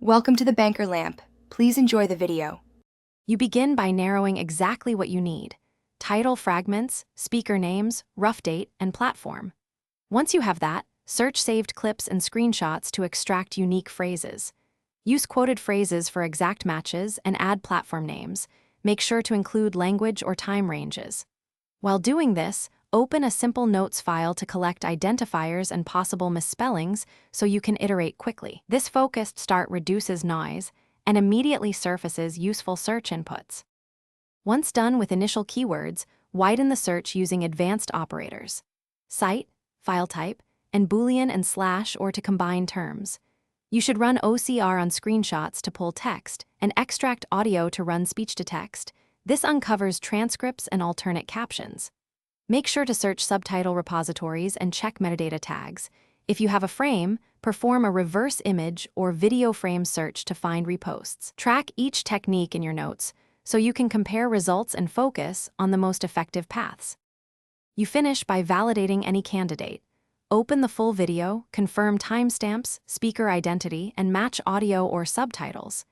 Welcome to the Banker Lamp. Please enjoy the video. You begin by narrowing exactly what you need: title fragments, speaker names, rough date, and platform. Once you have that, search saved clips and screenshots to extract unique phrases. Use quoted phrases for exact matches and add platform names. Make sure to include language or time ranges. While doing this, open a simple notes file to collect identifiers and possible misspellings so you can iterate quickly. This focused start reduces noise and immediately surfaces useful search inputs. Once done with initial keywords, widen the search using advanced operators: cite, file type, and Boolean and slash or to combine terms. You should run OCR on screenshots to pull text and extract audio to run speech-to-text. This uncovers transcripts and alternate captions. Make sure to search subtitle repositories and check metadata tags. If you have a frame, perform a reverse image or video frame search to find reposts. Track each technique in your notes so you can compare results and focus on the most effective paths. You finish by validating any candidate. Open the full video, confirm timestamps, speaker identity, and match audio or subtitles.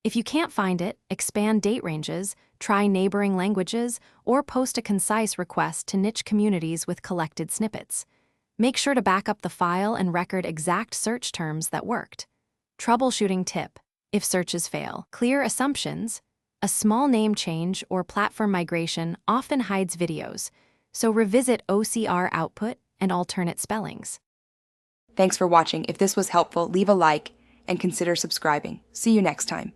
If you can't find it, expand date ranges, try neighboring languages, or post a concise request to niche communities with collected snippets. Make sure to back up the file and record exact search terms that worked. Troubleshooting tip: if searches fail, clear assumptions. A small name change or platform migration often hides videos, so revisit OCR output and alternate spellings. Thanks for watching. If this was helpful, leave a like and consider subscribing. See you next time.